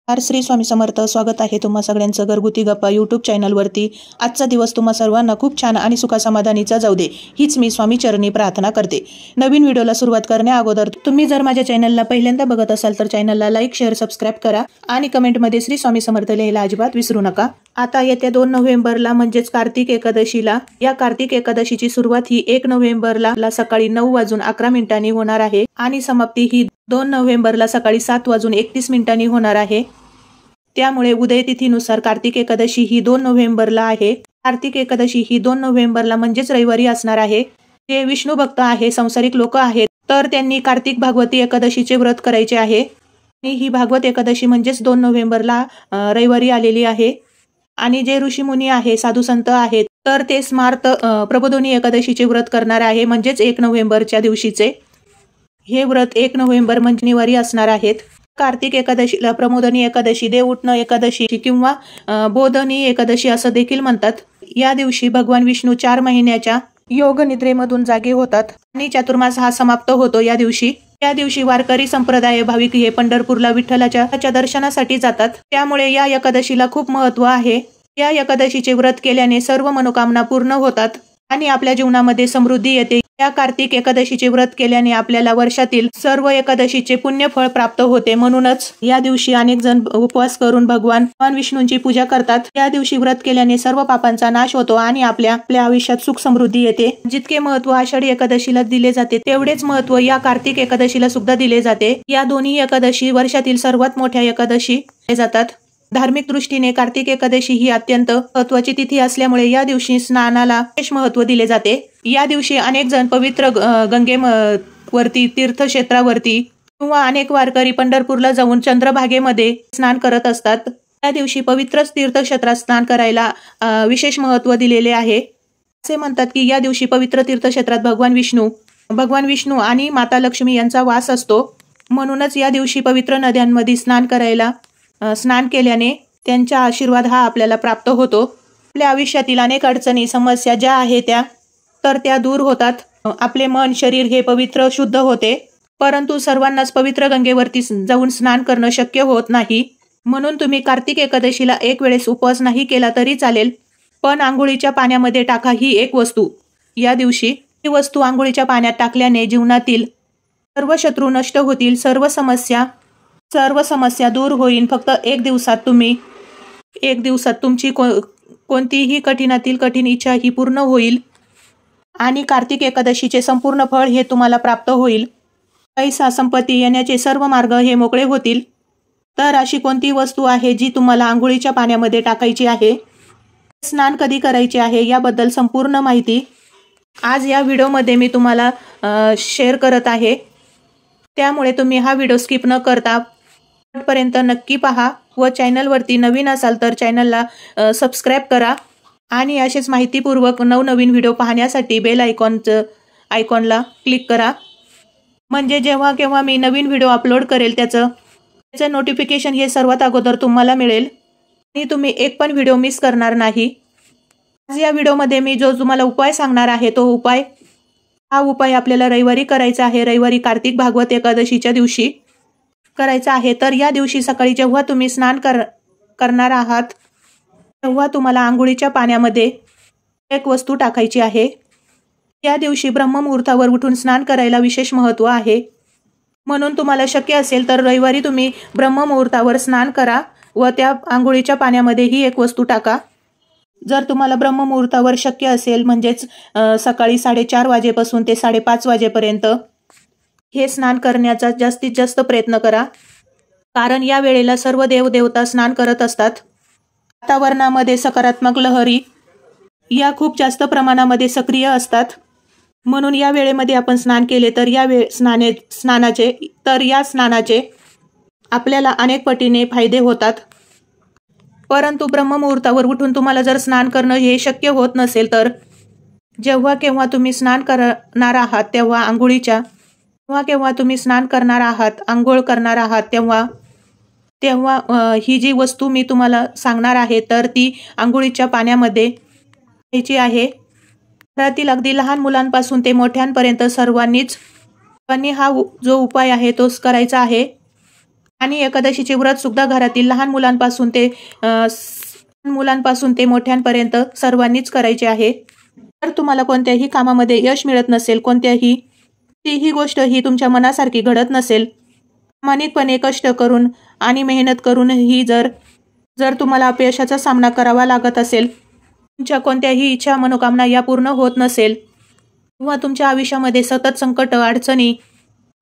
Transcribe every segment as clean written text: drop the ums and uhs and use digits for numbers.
श्री स्वामी समर्थ. स्वागत आहे तुम्हा सगळ्यांचं घरगुती गप्पा यूट्यूब चॅनलवरती. आजचा दिवस तुम्हा सर्वांना खूप छान आणि सुखासमाधानीचा जाऊ दे हीच मी स्वामी चरणी प्रार्थना करते. नवीन व्हिडिओला सुरुवात करण्या अगोदर तुम्ही जर माझ्या चॅनलला पहिल्यांदा बघत असाल तर चॅनलला लाईक शेअर सबस्क्राईब करा आणि कमेंटमध्ये श्री स्वामी समर्थ लिहायला अजिबात विसरू नका. आता येत्या 2 नोव्हेंबरला म्हणजेच कार्तिक एकादशीला, या कार्तिक एकादशीची सुरुवात ही 1 नोव्हेंबरला सकाळी 9:11 होणार आहे आणि समाप्ती ही 2 नोव्हेंबरला सकाळी 7:31 होणार आहे. त्यामुळे उदयतिथीनुसार कार्तिक एकादशी ही 2 नोव्हेंबरला आहे. कार्तिक एकादशी ही 2 नोव्हेंबरला म्हणजेच रविवारी असणार आहे. जे विष्णू भक्त आहे, संसारिक लोक आहेत, तर त्यांनी कार्तिक भागवती एकादशीचे व्रत करायचे आहे. आणि ही भागवत एकादशी म्हणजेच 2 नोव्हेंबरला रविवारी आलेली आहे. आणि जे ऋषीमुनी आहे, साधू संत आहेत, तर ते स्मार्त प्रबोधिनी एकादशीचे व्रत करणार आहे, म्हणजेच 1 नोव्हेंबरच्या दिवशीचे. हे व्रत 1 नोव्हेंबर म्हणजे शनिवारी असणार आहेत. कार्तिक एकादशीला प्रमोदनी एकादशी, देवउठण एकादशी किंवा बोधनी एकादशी असं देखील म्हणतात. या दिवशी भगवान विष्णू 4 महिन्याच्या योग निद्रेमधून जागे होतात आणि चातुर्मास हा समाप्त होतो. या दिवशी वारकरी संप्रदाय भाविक हे पंढरपूरला विठ्ठलाच्या दर्शनासाठी जातात. त्यामुळे या एकादशीला खूप महत्त्व आहे. या एकादशीचे व्रत केल्याने सर्व मनोकामना पूर्ण होतात आणि आपल्या जीवनामध्ये समृद्धी येते. या कार्तिक एकादशीचे व्रत केल्याने आपल्याला वर्षातील सर्व एकादशीचे पुण्यफळ प्राप्त होते. म्हणूनच या दिवशी अनेक जण उपवास करून भगवान विष्णूंची पूजा करतात. या दिवशी व्रत केल्याने सर्व पापांचा नाश होतो आणि आपल्या आयुष्यात सुख समृद्धी येते. जितके महत्त्व आषाढी एकादशीला दिले जाते तेवढेच महत्त्व या कार्तिक एकादशीला सुद्धा दिले जाते. या दोन्ही एकादशी वर्षातील सर्वात मोठ्या एकादशी जातात. धार्मिक दृष्टीने कार्तिक एकादशी ही अत्यंत महत्त्वाची तिथी असल्यामुळे या दिवशी स्नानाला विशेष महत्त्व दिले जाते. या दिवशी अनेक जण पवित्र गंगेवरती, तीर्थक्षेत्रावरती किंवा अनेक वारकरी पंढरपूरला जाऊन चंद्रभागेमध्ये स्नान करत असतात. त्या दिवशी पवित्र तीर्थक्षेत्रात स्नान करायला विशेष महत्त्व दिलेले आहे. असे म्हणतात की या दिवशी पवित्र तीर्थक्षेत्रात भगवान विष्णू आणि माता लक्ष्मी यांचा वास असतो. म्हणूनच या दिवशी पवित्र नद्यांमध्ये स्नान केल्याने त्यांचा आशीर्वाद हा आपल्याला प्राप्त होतो. आपल्या आयुष्यातील अनेक अडचणी, समस्या ज्या आहेत त्या दूर होतात. आपले मन, शरीर हे पवित्र शुद्ध होते. परंतु सर्वांनाच पवित्र गंगेवरती जाऊन स्नान करणं शक्य होत नाही. म्हणून तुम्ही कार्तिक एकादशीला एक वेळेस उपवास नाही केला तरी चालेल, पण आंघोळीच्या पाण्यामध्ये टाका ही एक वस्तू. या दिवशी ही वस्तू आंघोळीच्या पाण्यात टाकल्याने जीवनातील सर्व शत्रू नष्ट होतील, सर्व समस्या दूर होईल. फक्त एक दिवसात तुमची कोणतीही कठीणातील कठीण इच्छा ही पूर्ण होईल आणि कार्तिक एकादशीचे संपूर्ण फळ हे तुम्हाला प्राप्त होईल. पैसा, संपत्ती येण्याचे सर्व मार्ग हे मोकळे होतील. तर अशी कोणती वस्तू आहे जी तुम्हाला आंघोळीच्या पाण्यामध्ये टाकायची आहे, स्नान कधी करायचे आहे याबद्दल संपूर्ण माहिती आज या व्हिडिओमध्ये मी तुम्हाला शेअर करत आहे. त्यामुळे तुम्ही हा व्हिडिओ स्किप न करता पर्यंत नक्की पहा व चॅनलवरती नवीन असाल तर चॅनलला सबस्क्राईब करा आणि असेच माहितीपूर्वक नवनवीन व्हिडिओ पाहण्यासाठी बेल आयकॉनला क्लिक करा. म्हणजे जेव्हा केव्हा मी नवीन व्हिडिओ अपलोड करेल त्याचं नोटिफिकेशन हे सर्वात अगोदर तुम्हाला मिळेल आणि तुम्ही एक पण व्हिडिओ मिस करणार नाही. आज या व्हिडिओमध्ये मी जो तुम्हाला उपाय सांगणार आहे हा उपाय आपल्याला रविवारी करायचा आहे. रविवारी कार्तिक भागवत एकादशीच्या दिवशी करायचा आहे. तर या दिवशी सकाळी जेव्हा तुम्ही स्नान करणार आहात तेव्हा तुम्हाला आंघोळीच्या पाण्यामध्ये एक वस्तू टाकायची आहे. या दिवशी ब्रह्ममुहूर्तावर उठून स्नान करायला विशेष महत्त्व आहे. म्हणून तुम्हाला शक्य असेल तर रविवारी तुम्ही ब्रह्ममुहूर्तावर स्नान करा व त्या आंघोळीच्या पाण्यामध्ये ही एक वस्तू टाका. जर तुम्हाला ब्रह्ममुहूर्तावर शक्य असेल म्हणजेच सकाळी 4:30 वाजेपासून ते 5:30 वाजेपर्यंत हे स्नान करण्याचा जास्तीत जास्त प्रयत्न करा. कारण या वेळेला सर्व देवदेवता स्नान करत असतात. वातावरणामध्ये सकारात्मक लहरी या खूप जास्त प्रमाणामध्ये सक्रिय असतात. म्हणून या वेळेमध्ये आपण स्नान केले तर या स्नानाचे आपल्याला अनेक पटीने फायदे होतात. परंतु ब्रह्ममुहूर्तावर उठून तुम्हाला जर स्नान करणं हे शक्य होत नसेल तर जेव्हा केव्हा तुम्ही स्नान करणार आहात आंघोळ करणार आहात तेव्हा ही जी वस्तू मी तुम्हाला सांगणार आहे तर ती आंघोळीच्या पाण्यामध्ये घ्यायची आहे. घरातील अगदी लहान मुलांपासून ते मोठ्यांपर्यंत सर्वांनी हा जो उपाय आहे तोच करायचा आहे. आणि एकादशीचे व्रत सुद्धा घरातील लहान मुलांपासून ते मोठ्यांपर्यंत सर्वांनीच करायचे आहे. जर तुम्हाला कोणत्याही कामामध्ये यश मिळत नसेल, कोणतीही गोष्ट ही तुमच्या मनासारखी घडत नसेल, प्रामाणिकपणे कष्ट करून आणि मेहनत करूनही जर तुम्हाला अपयशाचा सामना करावा लागत असेल, तुमच्या कोणत्याही इच्छा मनोकामना या पूर्ण होत नसेल, किंवा तुमच्या आयुष्यामध्ये सतत संकट, अडचणी,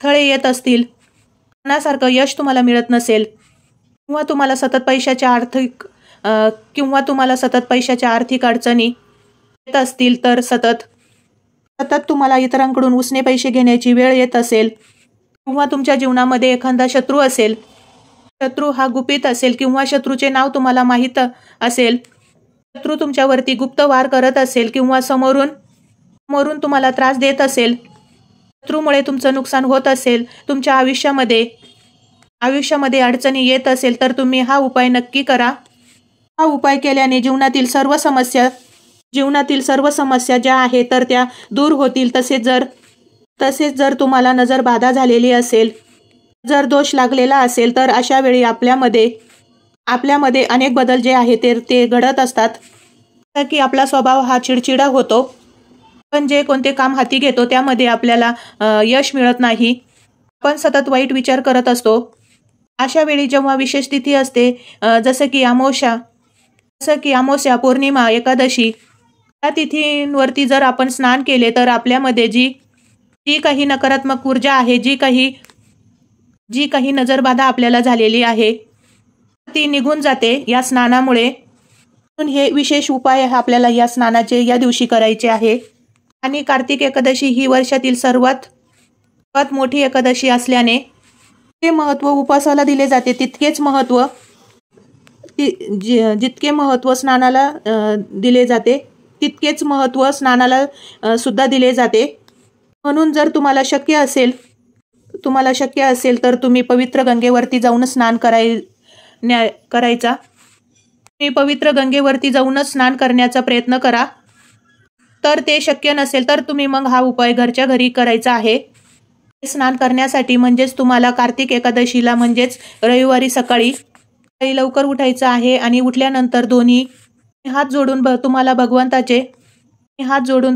थळे येत असतील, मनासारखं यश तुम्हाला मिळत नसेल, किंवा तुम्हाला सतत पैशाच्या आर्थिक अडचणी येत असतील, तर सतत तुम्हाला इतरांकडून उसने पैसे घेण्याची वेळ येत असेल, किंवा तुमच्या जीवनामध्ये एखादा शत्रू असेल, शत्रू हा गुपित असेल, किंवा शत्रूचे नाव तुम्हाला माहीत असेल, शत्रू तुमच्यावरती गुप्त वार करत असेल, किंवा समोरून तुम्हाला त्रास देत असेल, शत्रूमुळे तुमचं नुकसान होत असेल, तुमच्या आयुष्यामध्ये अडचणी येत असेल, तर तुम्ही हा उपाय नक्की करा. हा उपाय केल्याने जीवनातील सर्व समस्या ज्या आहेत तर त्या दूर होतील. तसेच जर तुम्हाला नजर बाधा झालेली असेल, जर दोष लागलेला असेल, तर अशा वेळी आपल्यामध्ये अनेक बदल जे आहेत ते घडत असतात. की आपला स्वभाव हा चिडचिडा होतो, पण जे कोणते काम हाती घेतो त्यामध्ये आपल्याला यश मिळत नाही. आपण सतत वाईट विचार करत असतो. अशा वेळी जेव्हा विशेष तिथी असते, जसं की अमावस्या, पौर्णिमा, एकादशी, या तिथींवरती जर आपण स्नान केले तर आपल्यामध्ये जी काही नकारात्मक ऊर्जा आहे, जी काही नजरबाधा आपल्याला झालेली आहे, ती निघून जाते या स्नानामुळे. म्हणून हे विशेष उपाय आपल्याला या स्नानाचे या दिवशी करायचे आहे. आणि कार्तिक एकादशी ही वर्षातील सर्वात मोठी एकादशी असल्याने ते महत्त्व उपवासाला दिले जाते, जितके महत्त्व स्नानाला दिले जाते तितकेच महत्त्व स्नानाला सुद्धा दिले जाते. म्हणून जर तुम्हाला शक्य असेल तर तुम्ही पवित्र गंगेवरती जाऊन स्नान करायचा. तुम्ही पवित्र गंगेवरती जाऊनच स्नान करण्याचा प्रयत्न करा. तर ते शक्य नसेल तर तुम्ही मग हा उपाय घरच्या घरी करायचा आहे. स्नान करण्यासाठी म्हणजेच तुम्हाला कार्तिक एकादशीला म्हणजेच रविवारी सकाळी लवकर उठायचं आहे आणि उठल्यानंतर दोन्ही हात जोडून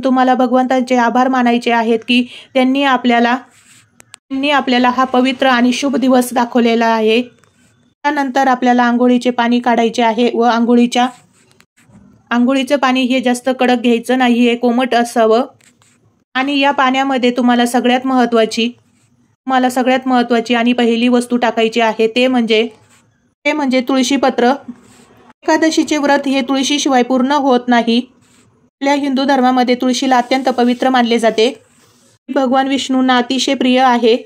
तुम्हाला भगवंताचे आभार मानायचे आहेत की त्यांनी आपल्याला हा पवित्र आणि शुभ दिवस दाखवलेला आहे. त्यानंतर आपल्याला आंघोळीचे पाणी काढायचे आहे व आंघोळीचं पाणी हे जास्त कडक घ्यायचं नाही, हे कोमट असावं. आणि या पाण्यामध्ये तुम्हाला सगळ्यात महत्त्वाची आणि पहिली वस्तू टाकायची आहे ते म्हणजे तुळशीपत्र. एकादशीचे व्रत हे तुळशीशिवाय पूर्ण होत नाही. आपल्या हिंदू धर्मामध्ये तुळशीला अत्यंत पवित्र मानले जाते. भगवान विष्णूंना अतिशय प्रिय आहे.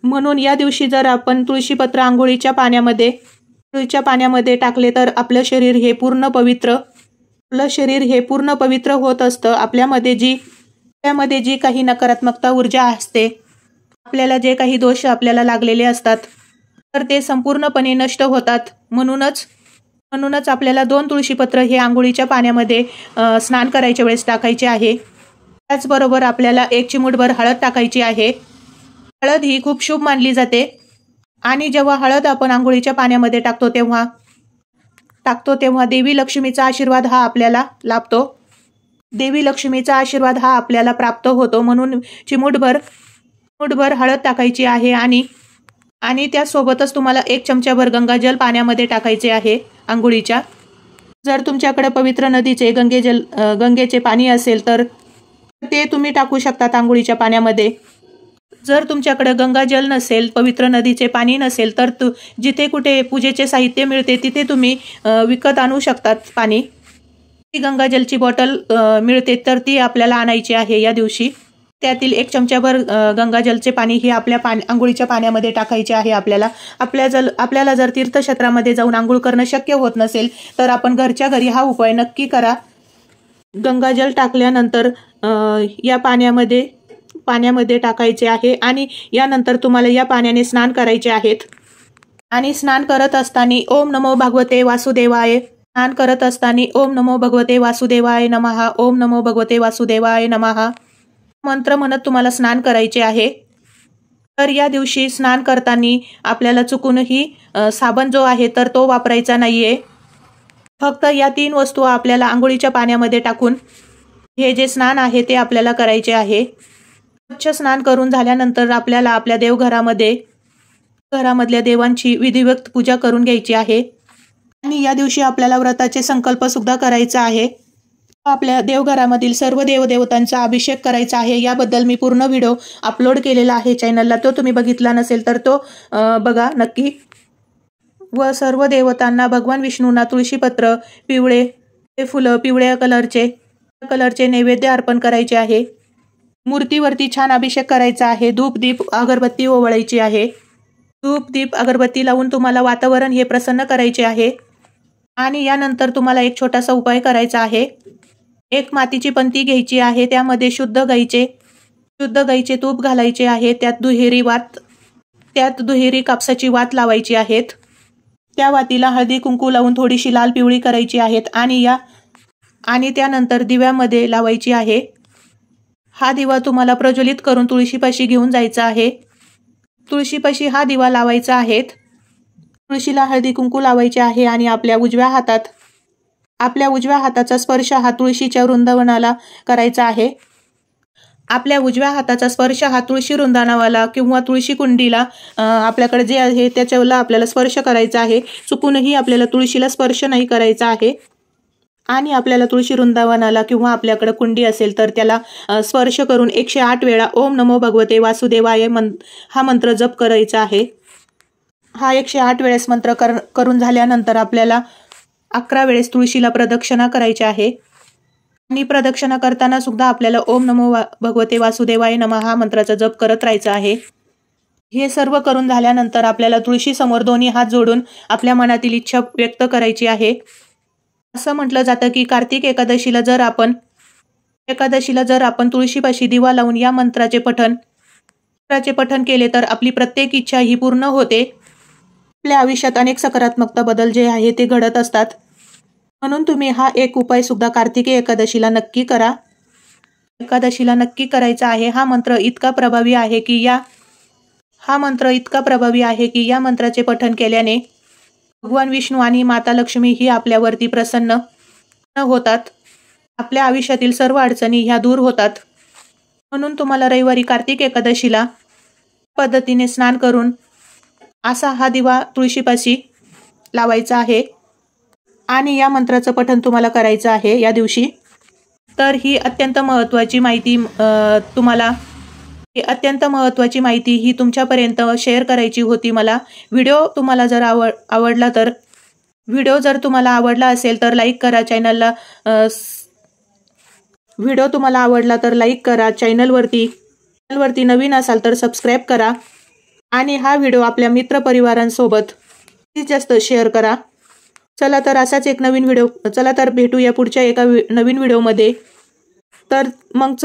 म्हणून या दिवशी जर आपण तुळशीपत्र आंघोळीच्या पाण्यामध्ये टाकले तर आपलं शरीर हे पूर्ण पवित्र होत असतं. आपल्यामध्ये जी काही नकारात्मकता ऊर्जा असते, आपल्याला जे काही दोष आपल्याला लागलेले असतात तर ते संपूर्णपणे नष्ट होतात. म्हणूनच आपल्याला 2 तुळशीपत्र हे आंघोळीच्या पाण्यामध्ये स्नान करायच्या वेळेस टाकायचे आहे. त्याचबरोबर आपल्याला 1 चिमूटभर हळद टाकायची आहे. हळद ही खूप शुभ मानली जाते आणि जेव्हा हळद आपण आंघोळीच्या पाण्यामध्ये टाकतो तेव्हा देवी लक्ष्मीचा आशीर्वाद हा आपल्याला लाभतो. देवी लक्ष्मीचा आशीर्वाद हा आपल्याला प्राप्त होतो. म्हणून चिमूटभर हळद टाकायची आहे आणि त्यासोबतच तुम्हाला 1 चमचाभर गंगाजल पाण्यामध्ये टाकायचे आहे आंघोळीच्या. जर तुमच्याकडे पवित्र नदीचे गंगेचे पाणी असेल तर ते तुम्ही टाकू शकतात आंघोळीच्या पाण्यामध्ये. जर तुमच्याकडे गंगाजल नसेल, पवित्र नदीचे पाणी नसेल, तर जिथे कुठे पूजेचे साहित्य मिळते तिथे तुम्ही विकत आणू शकतात पाणी. ती गंगाजलची बॉटल मिळते तर ती आपल्याला आणायची आहे या दिवशी. त्यातील 1 चमचाभर गंगाजलचे पाणी हे आपल्या आंघोळीच्या पाण्यामध्ये टाकायचे आहे. आपल्याला जर तीर्थक्षेत्रामध्ये जाऊन आंघोळ करणं शक्य होत नसेल तर आपण घरच्या घरी हा उपाय नक्की करा. गंगाजल टाकल्यानंतर या पाण्यामध्ये टाकायचे आहे आणि यानंतर तुम्हाला या पाण्याने स्नान करायचे आहेत. आणि स्नान करत असताना ओम नमो भगवते वासुदेवाय, ओम नमो भगवते वासुदेवाय नमः, ओम नमो भगवते वासुदेवाय नमः मंत्र म्हणत तुम्हाला स्नान करायचे आहे. तर या दिवशी स्नान करताना आपल्याला चुकूनही साबण जो आहे तर तो वापरायचा नाहीये. फक्त या 3 वस्तू आपल्याला अंघोळीच्या पाण्यामध्ये टाकून हे जे स्नान आहे ते आपल्याला करायचे आहे. स्वच्छ स्नान करून झाल्यानंतर आपल्याला आपल्या घरामधल्या देवांची विधिवत पूजा करून घ्यायची आहे. आणि या दिवशी आपल्याला व्रताचे संकल्प सुद्धा करायचा आहे. आपल्या देवघरामधील सर्व देवदेवतांचा अभिषेक करायचा आहे. याबद्दल मी पूर्ण व्हिडिओ अपलोड केलेला आहे चॅनलला. तो तुम्ही बघितला नसेल तर तो बघा नक्की. व सर्व देवतांना भगवान विष्णूंना तुळशीपत्र, पिवळे फुलं, पिवळ्या कलरचे नैवेद्य अर्पण करायचे आहे. मूर्तीवरती छान अभिषेक करायचा आहे. धूप दीप अगरबत्ती ओवाळायची आहे. धूप दीप अगरबत्ती लावून तुम्हाला वातावरण हे प्रसन्न करायचे आहे. आणि यानंतर तुम्हाला एक छोटासा उपाय करायचा आहे. एक मातीची पंती घ्यायची आहे. त्यामध्ये शुद्ध गाईचे तूप घालायचे आहे. त्यात दुहेरी कापसाची वात लावायची आहेत. त्या वातीला हळदी कुंकू लावून थोडीशी लाल पिवळी करायची आहेत आणि त्यानंतर दिव्यामध्ये लावायची आहे. हा दिवा तुम्हाला प्रज्वलित करून तुळशीपाशी घेऊन जायचा आहे. तुळशीपाशी हा दिवा लावायचा आहे. तुळशीला हळदी कुंकू लावायचे आहे आणि आपल्या उजव्या हाताचा स्पर्श हा तुळशीच्या वृंदावनाला करायचा आहे. आपल्या उजव्या हाताचा स्पर्श हा तुळशी वृंदावनाला किंवा तुळशी कुंडीला आपल्याकडे जे आहे त्याच्याला आपल्याला स्पर्श करायचा आहे. चुकूनही आपल्याला तुळशीला स्पर्श नाही करायचा आहे. आणि आपल्याला तुळशी वृंदावनाला किंवा आपल्याकडे कुंडी असेल तर त्याला स्पर्श करून 108 वेळा ओम नमो भगवते वासुदेवाय हा मंत्र जप करायचा आहे. हा 108 वेळेस मंत्र करून झाल्यानंतर आपल्याला 11 वेळेस तुळशीला प्रदक्षिणा करायची आहे. आणि प्रदक्षिणा करताना सुद्धा आपल्याला ओम नमो भगवते वासुदेवाय नमः हा मंत्राचा जप करत राहायचा आहे. हे सर्व करून झाल्यानंतर आपल्याला तुळशी समोर दोन्ही हात जोडून आपल्या मनातील इच्छा व्यक्त करायची आहे. असं म्हटलं जातं की कार्तिक एकादशीला जर आपण तुळशीपाशी दिवा लावून या मंत्राचे पठण केले तर आपली प्रत्येक इच्छा ही पूर्ण होते. आपल्या आयुष्यात अनेक सकारात्मक बदल जे आहे ते घडत असतात. म्हणून तुम्ही हा एक उपाय सुद्धा कार्तिकी एकादशीला नक्की करा. करायचा आहे. हा मंत्र इतका प्रभावी आहे की या मंत्राचे पठण केल्याने भगवान विष्णू आणि माता लक्ष्मी ही आपल्यावरती प्रसन्न होतात. आपल्या आयुष्यातील सर्व अडचणी ह्या दूर होतात. म्हणून तुम्हाला रविवारी कार्तिक एकादशीला पद्धतीने स्नान करून असा हा दिवा तुळशीपाशी लावायचा आहे आणि या मंत्राचं पठण तुम्हाला करायचं आहे या दिवशी. तर ही अत्यंत महत्त्वाची माहिती ही तुमच्यापर्यंत शेअर करायची होती मला. व्हिडिओ तुम्हाला जर आवडला असेल तर लाईक करा. चॅनलवरती नवीन असाल तर सबस्क्राईब करा आणि हा व्हिडिओ आपल्या मित्रपरिवारांसोबत जास्त शेअर करा. चला तर असाच एक नवीन व्हिडिओ भेटूया पुढच्या एका नवीन व्हिडिओमध्ये. तर मग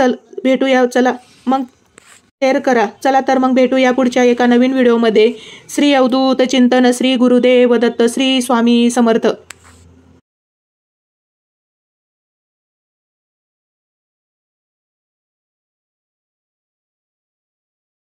शेअर करा. चला तर मग भेटूया पुढच्या एका नवीन व्हिडिओमध्ये. श्री अवधूत चिंतन, श्री गुरुदेव दत्त, श्री स्वामी समर्थ.